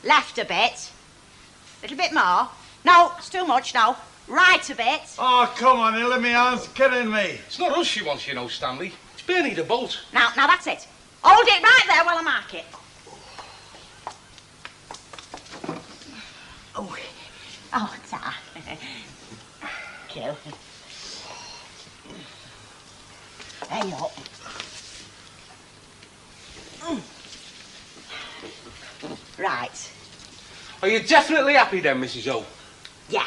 Left a bit. Little bit more. No, it's too much now. Right a bit. Oh, come on, Hilda, my aunt's kidding me. It's not us she wants, you know, Stanley. It's Bernie the bolt. Now that's it. Hold it right there while I mark it. Oh, ta. Kill. Hey up. Right. Are you definitely happy then, Mrs. O? Yeah.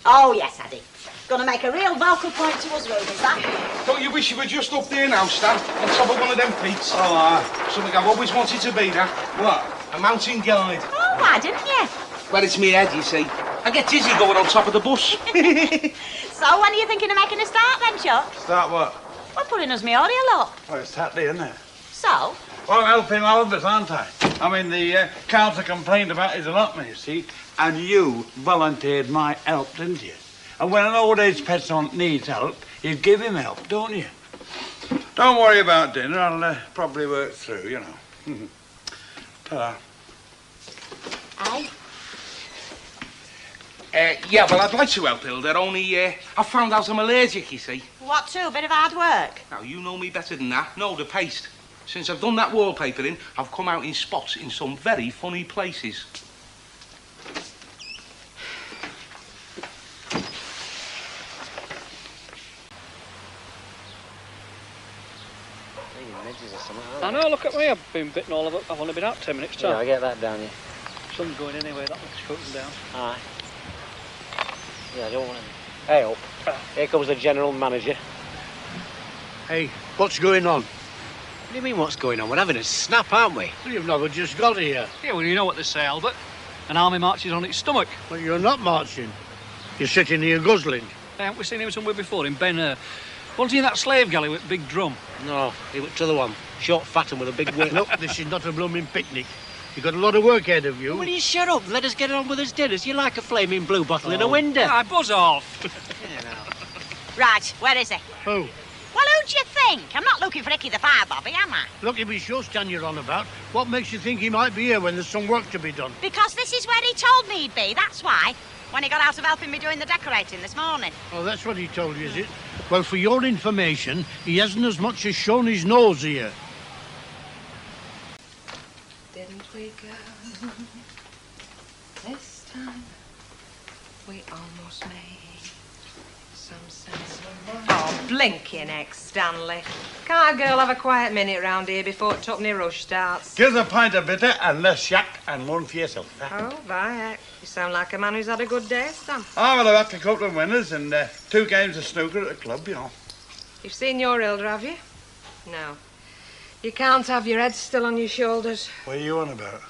Oh, yes, Addy. Gonna make a real vocal point to us, Ruben, is that? Don't you wish you were just up there now, Stan, on top of one of them peaks? Oh, aye. Something I've always wanted to be, that. What? A mountain guide. Oh, why didn't you? Well, it's me head, you see. I get dizzy going on top of the bus. So, when are you thinking of making a start then, Chuck? Start what? Well, putting us Maori up. Well, it's Saturday, isn't it? So? Well, I'm helping Albert, aren't I? I mean, the council complained about his allotment, you see, and you volunteered my help, didn't you? And when an old age pet needs help, you give him help, don't you? Don't worry about dinner. I'll probably work through, you know. Ta-da. Aye? Yeah, well, I'd like to help Hilda, only I found out I'm allergic, you see. What to? A bit of hard work? Now, you know me better than that. No, the paste. Since I've done that wallpapering, I've come out in spots in some very funny places. I know, look at me, I've been bitten all over. I've only been out 10 minutes time. Yeah, I get that down, yeah. Sun's going anyway, that looks shutting down. Aye. Yeah, I don't want to... Hey, up. Here comes the general manager. Hey, what's going on? What do you mean, what's going on? We're having a snap, aren't we? You've never just got here. Yeah, well, you know what they say, Albert. An army marches on its stomach. Well, you're not marching. You're sitting here guzzling. Hey, haven't we seen him somewhere before, in Ben Hur? Wasn't he in that slave galley with big drum? No, he went to the one. Short, fat and with a big whip. Look, this is not a blooming picnic. You've got a lot of work ahead of you. Will you shut up and let us get on with his dinners? You're like a flaming blue bottle in a window. Ah, buzz off. Right, where is he? Who? Well, who do you think? I'm not looking for Icky the Fire Bobby, am I? Look, if he's sure stand you're on about, what makes you think he might be here when there's some work to be done? Because this is where he told me he'd be, that's why. When he got out of helping me doing the decorating this morning. Oh, that's what he told you, is it? Well, for your information, he hasn't as much as shown his nose here. Didn't we go? This time, we almost made some sense of money. Oh, blinking heck, Stanley. Can't a girl have a quiet minute round here before Tuppenny Rush starts? Give us a pint of bitter and less shack and one for yourself. Oh, by heck. You sound like a man who's had a good day, Stan. Well, I've had a couple of winners and 2 games of snooker at the club, you know. You've seen your Hilda, have you? No. You can't have your head still on your shoulders. What are you on about?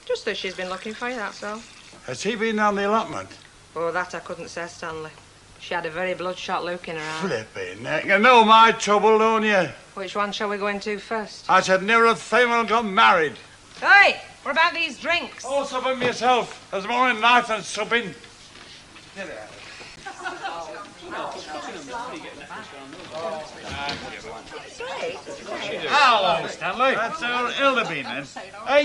Just that she's been looking for you, that's all. Has he been down the allotment? Oh, that I couldn't say, Stanley. She had a very bloodshot look in her eye. Flipping heck. You know my trouble, don't you? Which one shall we go into first? I said never a female got married. Hey, what about these drinks? Oh, supping myself. There's more in life than supping. Hello, Stanley. That's our Hilda been then.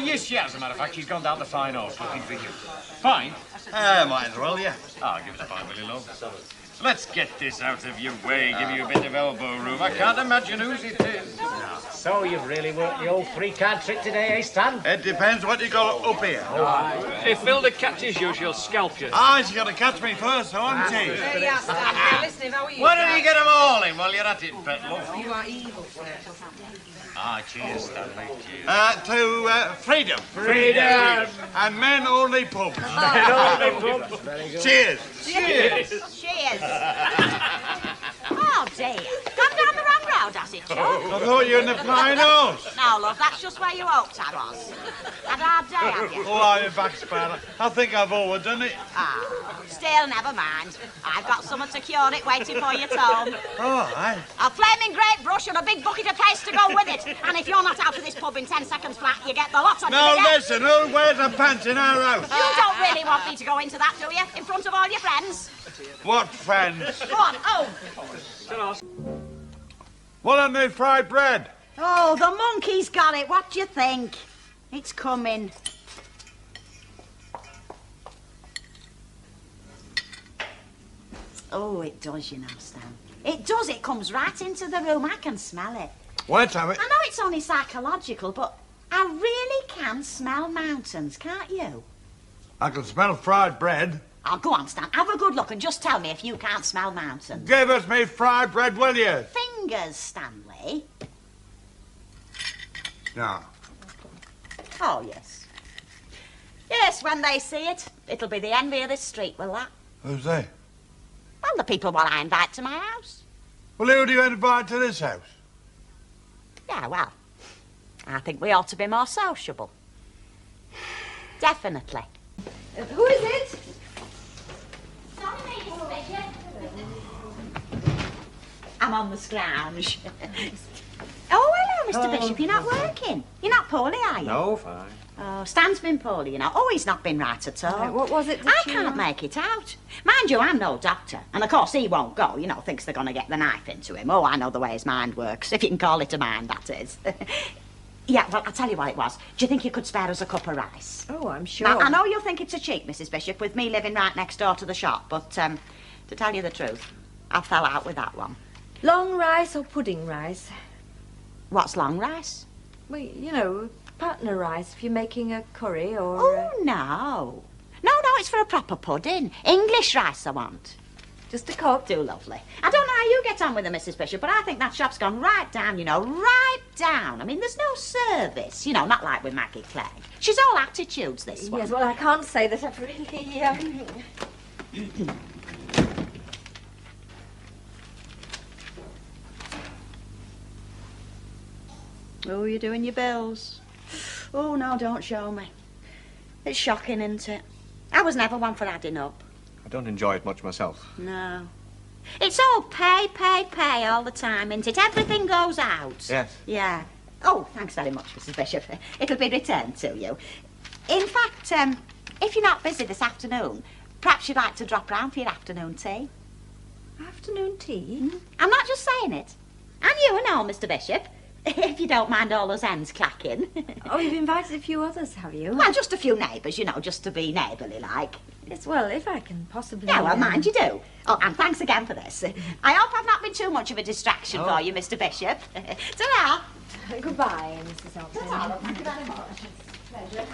Yes, yeah, as a matter of fact, she's gone down to Fine Horse looking for you. Fine? Might as well, yeah. Oh, give us a pint, will you, love? Let's get this out of your way, give you a bit of elbow room. I can't imagine whose it is. So you've really worked the old 3-card trick today, eh, Stan? It depends what you got up here. If Hilda catches you, she'll scalp you. She's got to catch me first, hasn't she? There you are, Stanley. Listen, how are you? Why don't you get them all in while you're at it, pet love? You are evil, sir. Cheers, Stanley, cheers. To freedom. Freedom! And men only pubs. Men only pubs. Cheers. Cheers. Cheers. Oh, dear. Gone down the wrong road, has it, Chuck? I thought you were in the Fine Horse. No, love, that's just where you hoped I was. Had a hard day, have you? Oh, I'm a backspanner. I think I've overdone it. Still, never mind. I've got something to cure it waiting for you, Tom. Oh, aye. A flaming great brush and a big bucket of paste to go with it. And if you're not out of this pub in 10 seconds flat, you get the lot of Now, it. listen, who wears a pants in our house? You don't really want me to go into that, do you? In front of all your friends? What friends? Go on, oh. What on the fried bread? Oh, the monkey's got it. What do you think? It's coming. Oh, it does, you know, Stan. It does. It comes right into the room. I can smell it. Let's have it. I know it's only psychological, but I really can smell mountains, can't you? I can smell fried bread. Oh, go on, Stan. Have a good look and just tell me if you can't smell mountains. Give us me fried bread, will you? Fingers, Stanley. No. Oh, yes. Yes, when they see it, it'll be the envy of this street, will that? Who's they? Well, the people what I invite to my house. Well, who do you invite to this house? Yeah, well, I think we ought to be more sociable. Definitely. Who is it? I'm on the scrounge. Oh, hello, Mr. Bishop. You're not working. You're not poorly, are you? No, fine. Oh, Stan's been poorly, you know. Oh, he's not been right at all. Right, what was it that I you can't make it out. Mind you, I'm no doctor. And, of course, he won't go, you know, thinks they're going to get the knife into him. Oh, I know the way his mind works, if you can call it a mind, that is. Yeah, well, I'll tell you what it was. Do you think you could spare us a cup of rice? Oh, I'm sure. Now, I know you'll think it's a cheek, Mrs. Bishop, with me living right next door to the shop, but, to tell you the truth, I fell out with that one. Long rice or pudding rice? What's long rice? Well, you know, partner rice if you're making a curry or... Oh, no. No, it's for a proper pudding. English rice I want. Just a cup? Do lovely. I don't know how you get on with her, Mrs. Bishop, but I think that shop's gone right down, you know, right down. I mean, there's no service, you know, not like with Maggie Clegg. She's all attitudes, this one. Yes, well, I can't say that I've really... Oh, you're doing your bills. Oh, no, don't show me. It's shocking, isn't it? I was never one for adding up. I don't enjoy it much myself. No. It's all pay all the time, isn't it? Everything goes out. Yes. Yeah. Oh, thanks very much, Mrs. Bishop. It'll be returned to you. In fact, if you're not busy this afternoon, perhaps you'd like to drop round for your afternoon tea. Afternoon tea? I'm not just saying it. And you and all, Mr. Bishop. If you don't mind all those hens clacking. Oh, you've invited a few others, have you? Well, just a few neighbours, you know, just to be neighbourly like. Yes, well, if I can possibly... Yeah, well, mind you do. Oh, and thanks again for this. I hope I've not been too much of a distraction for you, Mr. Bishop. Ta-ra. Goodbye, Mrs. Ogden. Ta-ra, thank you very much. Pleasure.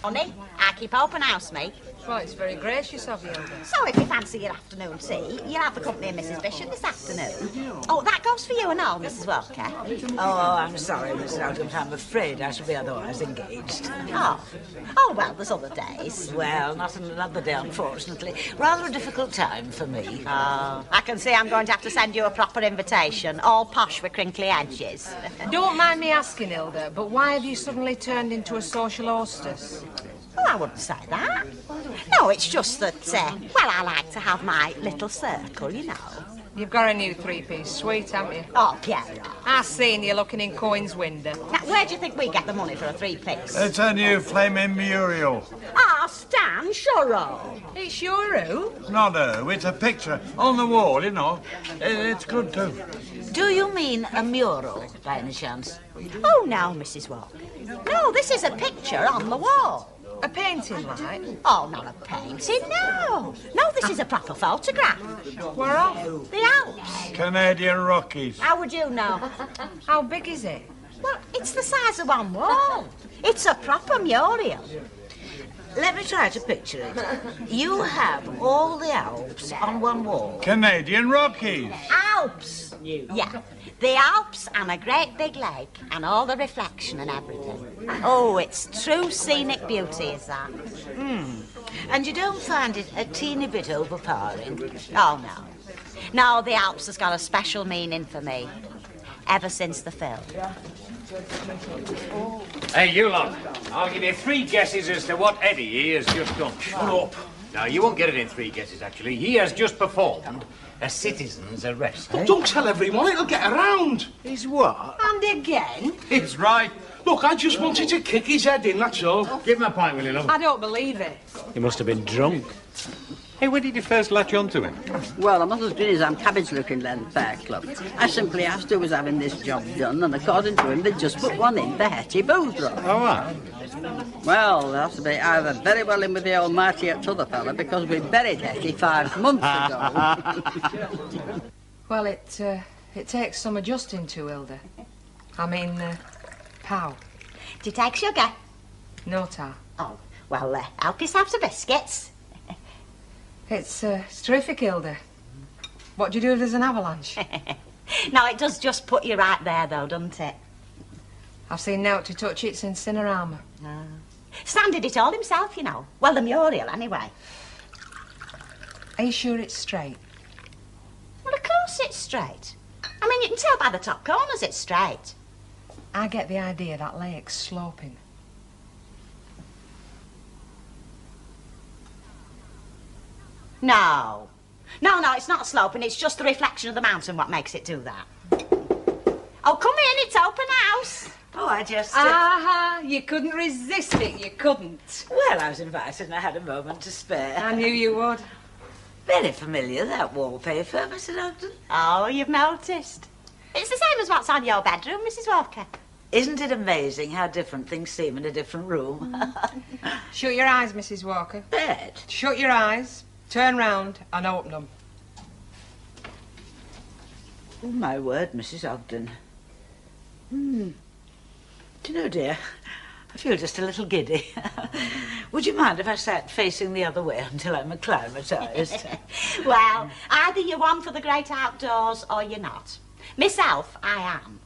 Honey, I keep open house, me. Well, it's very gracious of you. So if you fancy your afternoon tea, you'll have the company of Mrs. Bishop this afternoon. Oh, that goes for you and all, Mrs. Walker. Oh, I'm sorry, Mrs. Ogden. I'm afraid I shall be otherwise engaged. Oh, well, there's other days. Well, not another day, unfortunately. Rather a difficult time for me. Oh, I can see I'm going to have to send you a proper invitation, all posh with crinkly edges. Don't mind me asking, Hilda, but why have you suddenly turned into a social hostess? Oh, I wouldn't say that. No, it's just that, well, I like to have my little circle, you know. You've got a new three-piece suite, haven't you? Oh, Piero. I seen you looking in Coyne's window. Now, where do you think we get the money for a three-piece? It's a new flaming mural. Ah, Stan, Shurro. It's your who? Not her, it's a picture on the wall, you know. It's good too. Do you mean a mural, by any chance? Oh, no, Mrs. Walker. No, this is a picture on the wall. A painting, like? Oh, not a painting, no. No, this is a proper photograph. Where off? The Alps. Canadian Rockies. How would you know? How big is it? Well, it's the size of one wall. It's a proper mural. Let me try to picture it. You have all the Alps on one wall. Canadian Rockies. Alps. Yeah. The Alps and a great big lake and all the reflection and everything. Oh, it's true scenic beauty, is that? And you don't find it a teeny bit overpowering? Oh, no. No, the Alps has got a special meaning for me. Ever since the film. Hey, you lot. I'll give you 3 guesses as to what Eddie here has just done. Shut up. No, you won't get it in 3 guesses, actually. He has just performed a citizen's arrest. But don't tell everyone, it'll get around. Is what? And again? It's right. Look, I just wanted to kick his head in, that's all. Give him a pint, will you, love? I don't believe it. He must have been drunk. Hey, when did you first latch on to him? Well, I must have been his cabbage looking then, Fair Club. I simply asked who was having this job done, and according to him, they'd just put one in for Hetty Boothrow. Oh, what? Well, there has to be either very well in with the almighty at t'other fella, because we buried Hetty 5 months ago. Well, it takes some adjusting to, Hilda. I mean, how? Do you take sugar? No, tar. Oh, well, help yourself to biscuits. It's terrific, Hilda. What do you do if there's an avalanche? No, it does just put you right there, though, doesn't it? I've seen Nowt to touch it since Cinerama. Stan did it all himself, you know. Well, the Muriel, anyway. Are you sure it's straight? Well, of course it's straight. I mean, you can tell by the top corners it's straight. I get the idea that lake's sloping. No. No, it's not sloping. It's just the reflection of the mountain what makes it do that. Oh, come in. It's open house. Oh, I just... Aha! You couldn't resist it. You couldn't. Well, I was invited and I had a moment to spare. I knew you would. Very familiar, that wallpaper, Mr. Ogden. Oh, you've noticed. It's the same as what's on your bedroom, Mrs. Walker. Isn't it amazing how different things seem in a different room? Shut your eyes, Mrs. Walker. Bed? Shut your eyes, turn round and open them. Oh, my word, Mrs. Ogden. Do you know, dear, I feel just a little giddy. Would you mind if I sat facing the other way until I'm acclimatised? Well, either you're one for the great outdoors or you're not. Myself, I am.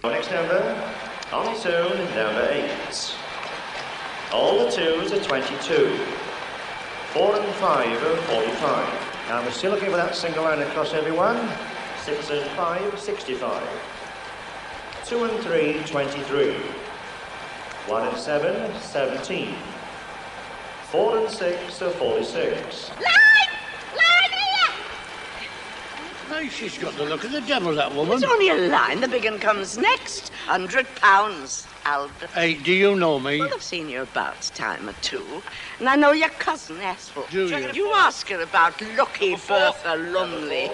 Next number, on tune, number 8. All the 2s are 22. 4 and 5 are 45. Now we're still looking for that single line across everyone. 6 and 5, 65. 2 and 3, 23. 1 and 7, 17. 4 and 6 are 46. Hey, she's got the look of the devil, that woman. It's only a line. The big one comes next. £100, Albert. Hey, do you know me? Well, I've seen you about a time or two. And I know your cousin, Ethel. Do you? You ask her about Lucky Bertha Lumley.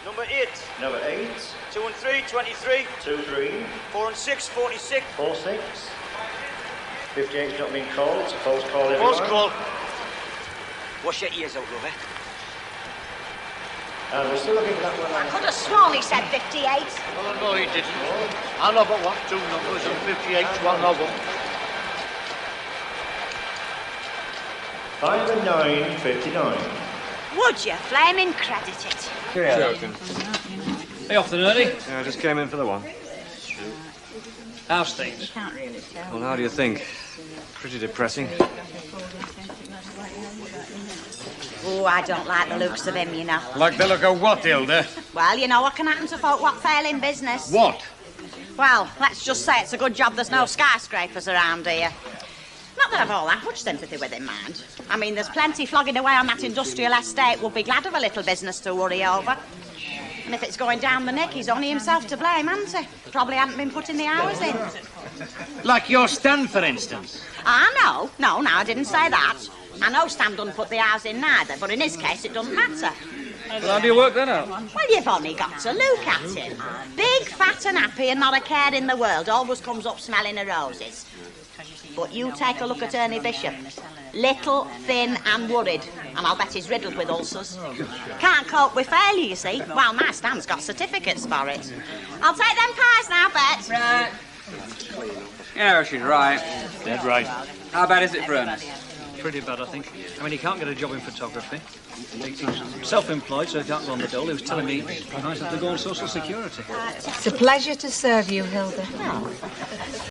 Number 8. Number 8. 2 and 3, 23. 2, 3. 4 and 6, 46. 4, 6. 58's not been called. It's a false call, everyone. False call. Wash your ears out, love, eh? And we're still looking for that one. I could have sworn he said 58. Oh, no, he didn't. I know but what, 2 numbers and 58's one of them. 5 and 9, 59. Would you flaming credit it? Hey, off the nerdy. Yeah, I just came in for the one. How's things? Well, how do you think? Pretty depressing. Oh, I don't like the looks of him, you know. Like the look of what, Hilda? Well, you know what can happen to folk what fail in business. What? Well, let's just say it's a good job there's no skyscrapers around here. Not that I've all that much sympathy with him, mind. I mean, there's plenty flogging away on that industrial estate would be glad of a little business to worry over. And if it's going down the neck, he's only himself to blame, hasn't he? Probably hadn't been putting the hours in. Like your stand, for instance. Ah, no, I didn't say that. I know Stan doesn't put the hours in neither, but in his case it doesn't matter. Well, how do you work that out? Well, you've only got to look at him. Big, fat and happy and not a care in the world. Always comes up smelling of roses. But you take a look at Ernie Bishop. Little, thin and worried. And I'll bet he's riddled with ulcers. Can't cope with failure, you see. Well, my Stan's got certificates for it. I'll take them pies now, Bet. Right. Yeah, she's right. Dead right. How bad is it for Ernest? Pretty bad, I think. I mean, he can't get a job in photography. He's self-employed, so he can't go on the dole. He was telling me he might have to go on Social Security. It's a pleasure to serve you, Hilda.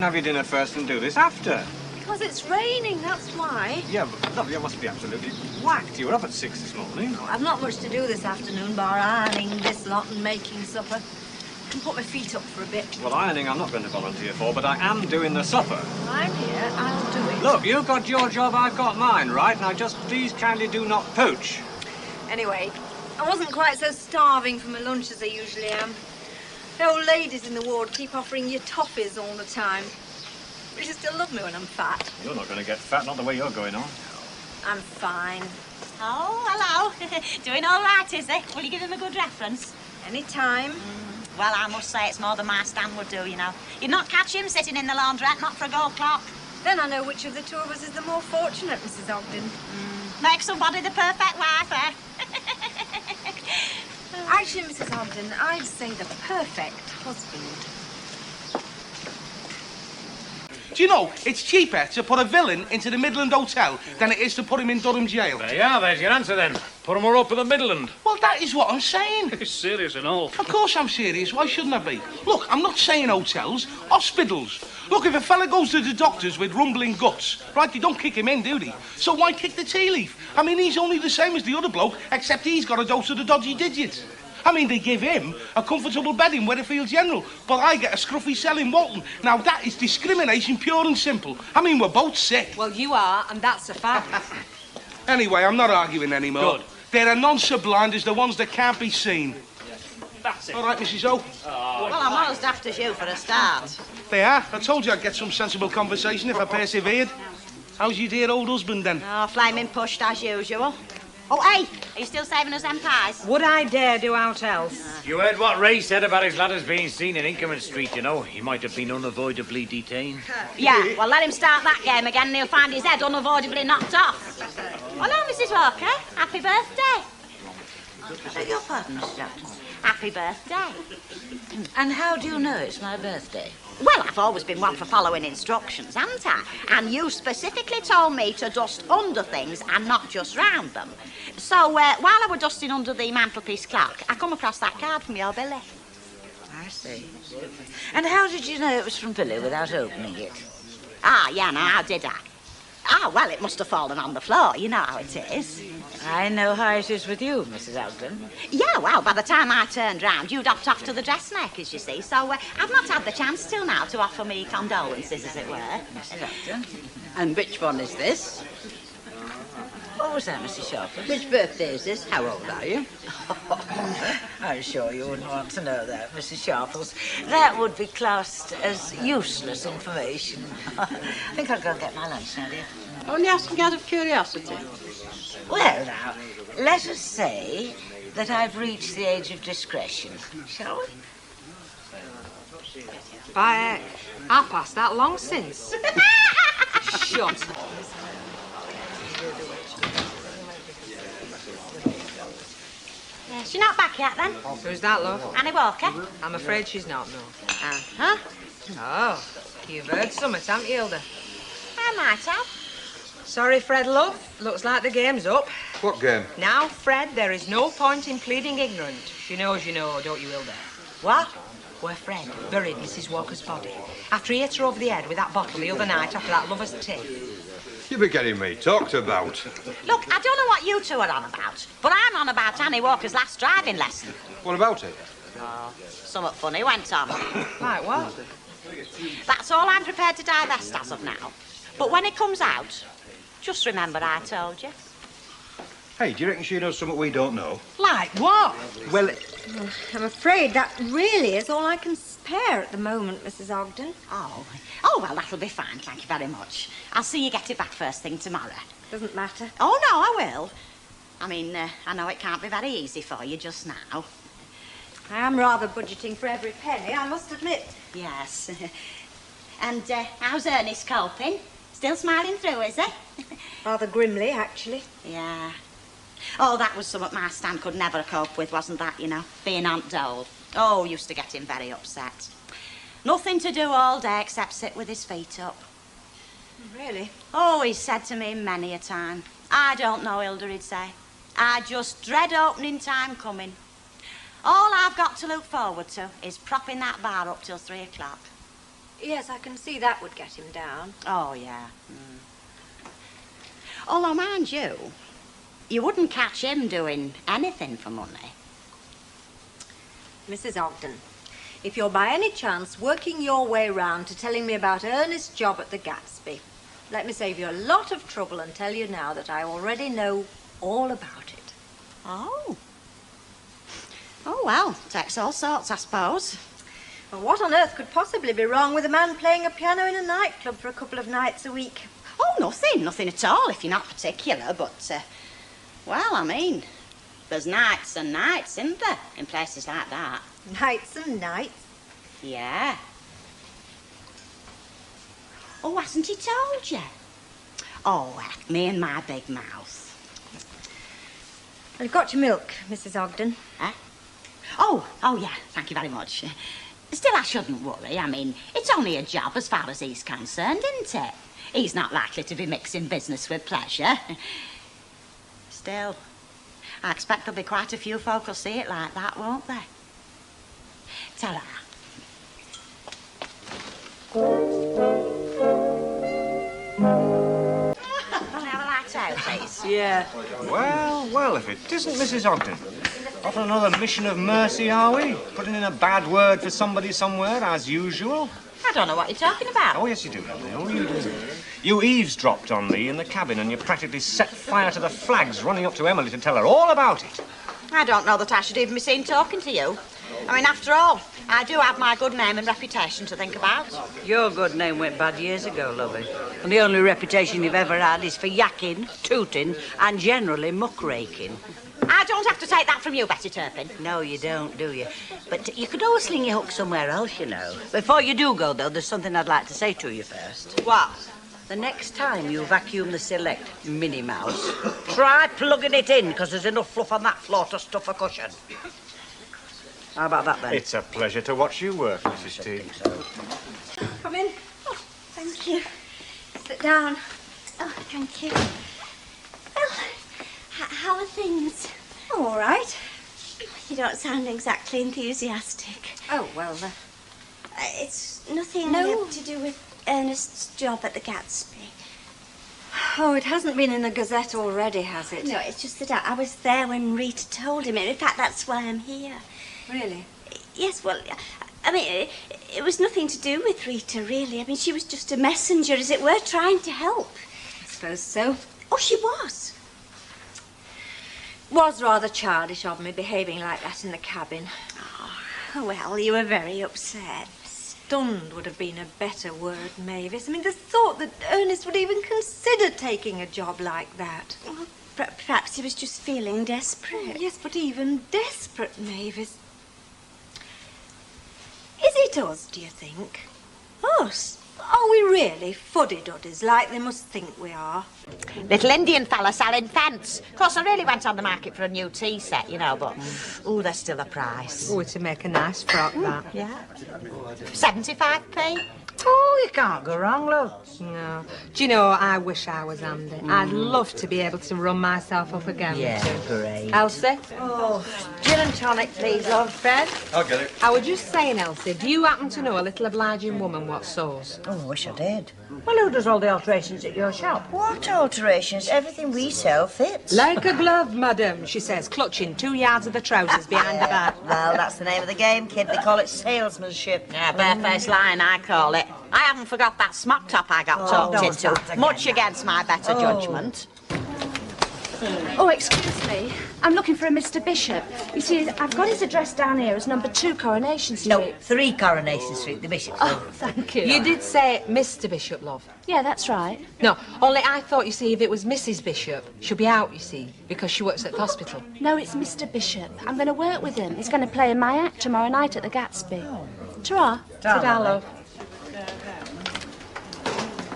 Have your dinner first and do this after. Because it's raining, that's why. Yeah, but lovely, you must be absolutely whacked. You were up at 6 this morning. I've not much to do this afternoon, bar ironing this lot and making supper. I can put my feet up for a bit. Well, ironing I'm not going to volunteer for, but I am doing the supper. I'm here, I'll do it. Look, you've got your job, I've got mine, right? Now just please kindly do not poach. Anyway, I wasn't quite so starving for my lunch as I usually am. The old ladies in the ward keep offering you toffees all the time. But you still love me when I'm fat. You're not going to get fat, not the way you're going on. I'm fine. Oh, hello. Doing all right, is it? Will you give him a good reference? Any time. Well, I must say it's more than my Stan would do, you know. You'd not catch him sitting in the laundrette, not for a gold clock. Then I know which of the two of us is the more fortunate, Mrs. Ogden. Make somebody the perfect wife, eh? Actually, Mrs. Ogden, I'd say the perfect husband. Do you know, it's cheaper to put a villain into the Midland Hotel than it is to put him in Durham jail. There you are, there's your answer then. Put 'em all up in the Midland. Well, that is what I'm saying. He's serious and all. Of course I'm serious. Why shouldn't I be? Look, I'm not saying hotels, hospitals. Look, if a fella goes to the doctors with rumbling guts, right, they don't kick him in, do they? So why kick the tea leaf? I mean, he's only the same as the other bloke, except he's got a dose of the dodgy digits. I mean, they give him a comfortable bed in Weatherfield General, but I get a scruffy cell in Walton. Now, that is discrimination, pure and simple. I mean, we're both sick. Well, you are, and that's a fact. Anyway, I'm not arguing anymore. Good. They're as non-sublimed as the ones that can't be seen. That's it. All right, Mrs. O? Well, I'm not as daft as you for a start. They are. I told you I'd get some sensible conversation if I persevered. How's your dear old husband, then? Oh, flaming pushed as usual. Oh, hey, are you still saving us them pies? Would I dare do out else? You heard what Ray said about his ladders being seen in Inkerman Street, you know. He might have been unavoidably detained. Yeah, well, let him start that game again and he'll find his head unavoidably knocked off. Hello, Mrs. Walker. Happy birthday. I beg your pardon, Mrs. Ogden. Happy birthday. And how do you know it's my birthday? Well, I've always been one for following instructions, haven't I? And you specifically told me to dust under things and not just round them. So, while I was dusting under the mantelpiece clock, I come across that card from your Billy. I see. And how did you know it was from Billy without opening it? Ah, yeah, now, how did I? Ah, well, it must have fallen on the floor. You know how it is. I know how it is with you, Mrs. Ogden. Yeah, well, by the time I turned round, you'd hopped off to the dressmaker's, you see, so I've not had the chance till now to offer me condolences, as it were. Mrs. Ogden. And which one is this? What was that, Mrs. Sharpless? Which birthday is this? How old are you? I'm sure you wouldn't want to know that, Mrs. Sharples. That would be classed as useless information. I think I'll go and get my lunch now, dear. Only asking out of curiosity. Well, now, let us say that I've reached the age of discretion, shall we? By I passed that long since. Shut. Yeah, she's not back yet, then? Who's that, love? Annie Walker? I'm afraid she's not, no. Uh-huh. Oh, you've heard something, haven't you, Hilda? I might have. Sorry, Fred, love. Looks like the game's up. What game? Now, Fred, there is no point in pleading ignorant. She knows you know, don't you, Hilda? What? Where Fred buried Mrs. Walker's body after he hit her over the head with that bottle the other night after that lover's tea. You'll be getting me talked about. Look, I don't know what you two are on about, but I'm on about Annie Walker's last driving lesson. What about it? Oh, something funny went on. Like what? That's all I'm prepared to divest as of now. But when it comes out, just remember I told you. Hey, do you reckon she knows something we don't know? Like what? Well, I'm afraid that really is all I can spare at the moment, Mrs. Ogden. Oh, well, that'll be fine, thank you very much. I'll see you get it back first thing tomorrow. Doesn't matter. Oh, no, I will. I mean, I know it can't be very easy for you just now. I am rather budgeting for every penny, I must admit. Yes. And how's Ernest coping? Still smiling through, is he? Rather grimly, actually. Yeah. Oh, that was something my Stan could never cope with, wasn't that, you know? Being Aunt Dole. Oh, used to get him very upset. Nothing to do all day except sit with his feet up. Really? Oh, he said to me many a time. I don't know, Hilda, he'd say. I just dread opening time coming. All I've got to look forward to is propping that bar up till 3 o'clock. Yes, I can see that would get him down. Oh, yeah. Although, mind you, you wouldn't catch him doing anything for money. Mrs. Ogden, if you're by any chance working your way round to telling me about Ernest's job at the Gatsby, let me save you a lot of trouble and tell you now that I already know all about it. Oh. Oh, well, takes all sorts, I suppose. Well, what on earth could possibly be wrong with a man playing a piano in a nightclub for a couple of nights a week? Oh, nothing at all, if you're not particular, but, well, I mean, there's nights and nights, isn't there, in places like that? Nights and nights? Yeah. Oh, hasn't he told you? Oh, heck, me and my big mouth. I've got your milk, Mrs. Ogden. Huh? Oh, yeah, thank you very much. Still, I shouldn't worry. I mean, it's only a job as far as he's concerned, isn't it? He's not likely to be mixing business with pleasure. Still, I expect there'll be quite a few folk who'll see it like that, won't they? Ta-ra. Please. Yeah. Well, if it isn't Mrs. Ogden. Off on another mission of mercy, are we? Putting in a bad word for somebody somewhere, as usual. I don't know what you're talking about. Oh, yes, you do, Emily. Oh, you do. You eavesdropped on me in the cabin and you practically set fire to the flags, running up to Emily to tell her all about it. I don't know that I should even be seen talking to you. I mean, after all, I do have my good name and reputation to think about. Your good name went bad years ago, lovey. And the only reputation you've ever had is for yakking, tooting, and generally muckraking. I don't have to take that from you, Betty Turpin. No, you don't, do you? But you could always sling your hook somewhere else, you know. Before you do go, though, there's something I'd like to say to you first. What? The next time you vacuum the Select Minnie Mouse, try plugging it in, because there's enough fluff on that floor to stuff a cushion. How about that, then? It's a pleasure to watch you work, Mrs. T. Come in. Oh, thank you. Sit down. Oh, thank you. Well, how are things? Oh, all right. You don't sound exactly enthusiastic. Oh, well, it's nothing to do with Ernest's job at the Gatsby. Oh, it hasn't been in the Gazette already, has it? No, it's just that I was there when Rita told him. In fact, that's why I'm here. Really? Yes, well, I mean, it was nothing to do with Rita, really. I mean, she was just a messenger, as it were, trying to help. I suppose so. Oh, she was. Was rather childish of me, behaving like that in the cabin. Oh, well, you were very upset. Stunned would have been a better word, Mavis. I mean, the thought that Ernest would even consider taking a job like that. Well, perhaps he was just feeling desperate. Oh, yes, but even desperate, Mavis. Is it us, do you think? Us? Are we really fuddy-duddies like they must think we are? Little Indian fella selling fence. Of course, I really went on the market for a new tea set, you know, but, there's still a price. Oh, to make a nice frock, that. Yeah. 75p. Oh, you can't go wrong, love. No. Do you know, I wish I was Andy. I'd love to be able to run myself up again. Yeah, great. Elsie? Oh, gin and tonic, please, love. Fred? I'll get it. I was just saying, Elsie, do you happen to know a little obliging woman what sews? Oh, I wish I did. Well, who does all the alterations at your shop? What alterations? Everything we sell fits. Like a glove, madam, she says, clutching 2 yards of the trousers behind the back. Well, that's the name of the game, kid. They call it salesmanship. Yeah, barefaced lying, I call it. I haven't forgot that smock top I got talked don't into, start again. much against my better judgment. Oh, excuse me. I'm looking for a Mr. Bishop. You see, I've got his address down here as number 2 Coronation Street. No, 3 Coronation Street, the Bishop's. Oh, thank you. You did say Mr. Bishop, love. Yeah, that's right. No, only I thought, you see, if it was Mrs. Bishop, she'll be out, you see, because she works at the hospital. No, it's Mr. Bishop. I'm going to work with him. He's going to play in my act tomorrow night at the Gatsby. Ta-ra. Ta-ra, love.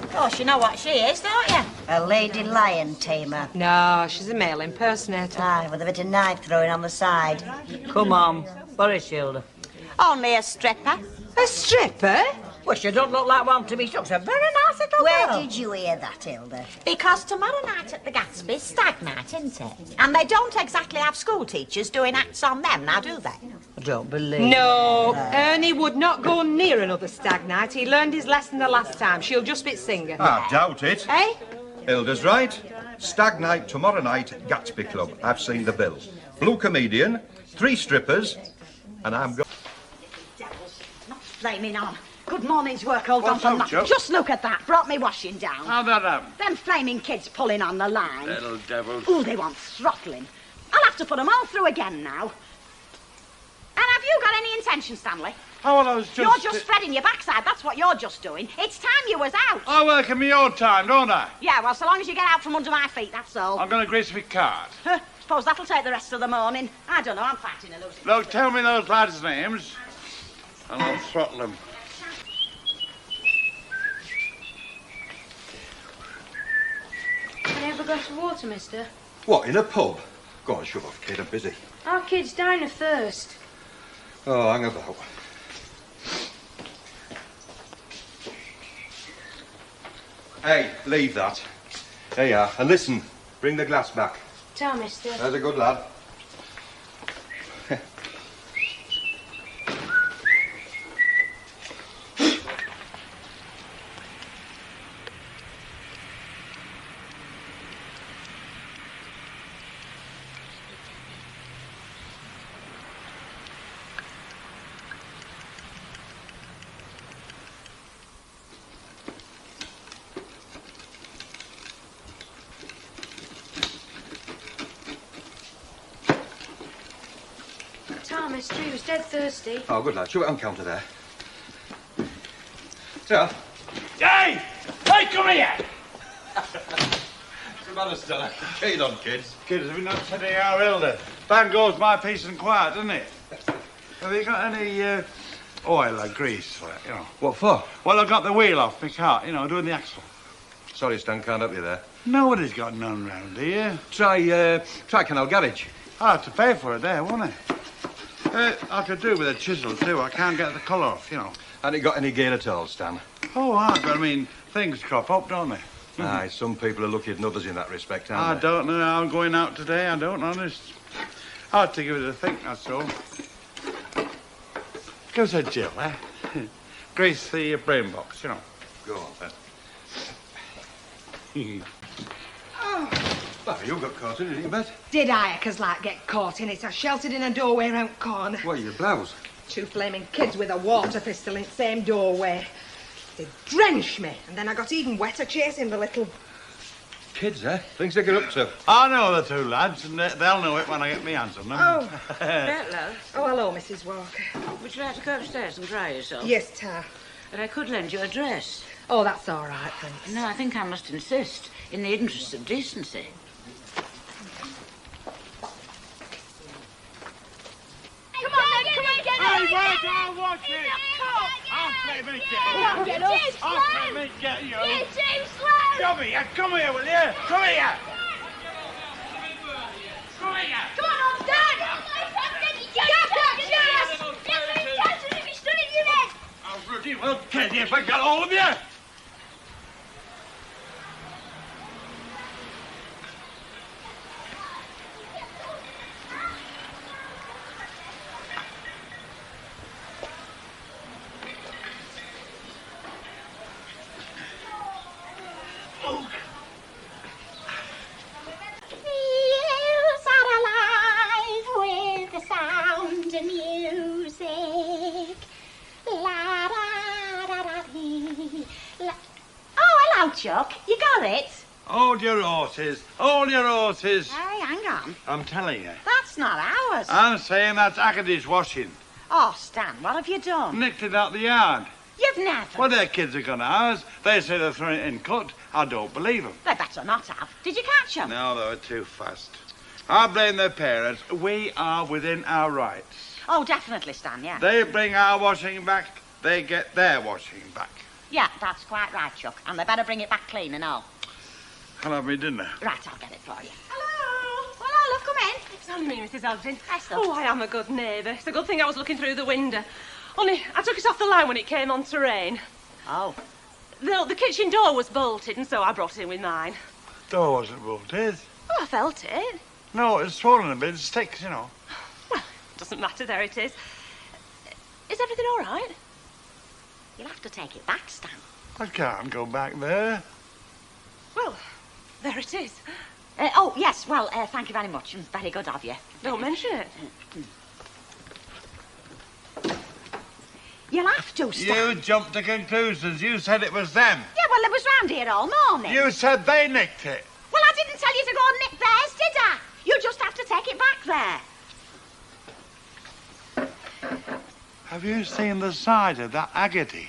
Of course, you know what she is, don't you? A lady lion tamer. No, she's a male impersonator. Aye, with a bit of knife throwing on the side. Come on, what is she, Hilda? Only a stripper. A stripper? Well, she don't look like one to me. She looks a very nice little Where girl. did you hear that, Hilda? Because tomorrow night at the Gatsby's stag night, isn't it? And they don't exactly have school teachers doing acts on them, now do they? I don't believe No, Ernie would not go near another stag night. He learned his lesson the last time. She'll just be singing. I doubt it. Eh? Hilda's right. Stag night tomorrow night, Gatsby Club. I've seen the bill. Blue comedian, 3 strippers, and I'm going... Not flaming on. Good morning's work all done What's for up, nothing. Joe? Just look at that. Brought me washing down. How'd that happen? Them flaming kids pulling on the line. Little devils. Oh, they want throttling. I'll have to put them all through again now. And have you got any attention, Stanley. Oh, well, I was just... You're just spreading your backside. That's what you're just doing. It's time you was out. I work in my own time, don't I? Yeah, well, so long as you get out from under my feet, that's all. I'm going to grease my cart. Suppose that'll take the rest of the morning. I don't know, I'm fighting a losing. Look, tell me those lads' names, and I'll throttle them. Can I have a glass of water, mister? What, in a pub? Go on, shove off, kid, I'm busy. Our kid's dying of thirst. Oh, hang about. Hey, leave that. There you are. And listen, bring the glass back. Ta, mister. There's a good lad. Ta, mister. He was dead thirsty. Oh, good lad. Shove it on counter there. So. Hey! Hey, come here! What's the matter, Stella? Get on, kids. Kids, have you not said they are elder? Bang goes my peace and quiet, doesn't it? Have you got any oil or grease for it, you know? What for? Well, I got the wheel off my cart, you know, doing the axle. Sorry, Stan, can't help you there. Nobody's got none round here. Try Canal Garage. I have to pay for it there, won't I? I could do with a chisel, too. I can't get the colour off, you know. Hadn't you got any gear at all, Stan? Oh, but I mean, things crop up, don't they? Aye, some people are luckier than others in that respect, aren't I don't know how I'm going out today, I don't, honest. I had to give it a think, that's all. Give us a Jill, eh? Grease the brain box, you know. Go on, then. Oh, you got caught in it, you bet. Did I, like, get caught in it? I sheltered in a doorway round corner. What, your blouse? 2 flaming kids with a water pistol in the same doorway. They drenched me, and then I got even wetter chasing the little... Kids, eh? Things they get up to. I know the 2 lads, and they'll know it when I get my hands on them. Oh. Hello. Oh, hello, Mrs. Walker. Would you like to go upstairs and dry yourself? Yes, Ta. And I could lend you a dress. Oh, that's all right, thanks. No, I think I must insist, in the interest of decency. Come on, then, come on, get Hey, it! wait, I'll watch it! I'll play me get you! I'll play me get you! You're too slow! Come here, come here, will you? Come here! Come here! Come on, Dad! Get that chest! You're touching if you stood in your head! I'll bloody well get you if I got all of you! Chuck, you got it? Hold your horses. Hold your horses. Hey, hang on. I'm telling you. That's not ours. I'm saying that's Agady's washing. Oh, Stan, what have you done? Nicked it out the yard. You've never. Well, their kids are gone ours. They say they're throwing it in cut. I don't believe them. They better not have. Did you catch them? No, they were too fast. I blame their parents. We are within our rights. Oh, definitely, Stan, yeah. They bring our washing back, they get their washing back. Yeah, that's quite right, Chuck. And they better bring it back clean and all. I'll have me dinner. Right, I'll get it for you. Hello. Hello, love, come in. It's only me, Mrs. Ogden. Yes, love. Oh, I am a good neighbour. It's a good thing I was looking through the window. Only, I took it off the line when it came on to rain. Oh. The kitchen door was bolted, and so I brought it in with mine. Door wasn't bolted. Oh, I felt it. No, it's swollen a bit. It sticks, you know. Well, doesn't matter. There it is. Is everything all right? You'll have to take it back, Stan. I can't go back there. Well, there it is. Oh, yes, well, thank you very much. Very good of you. Don't mention it. You'll have to, Stan. You jumped to conclusions. You said it was them. Yeah, well, it was round here all morning. You said they nicked it. Well, I didn't tell you to go and nick theirs, did I? You just have to take it back there. Have you seen the size of that agate?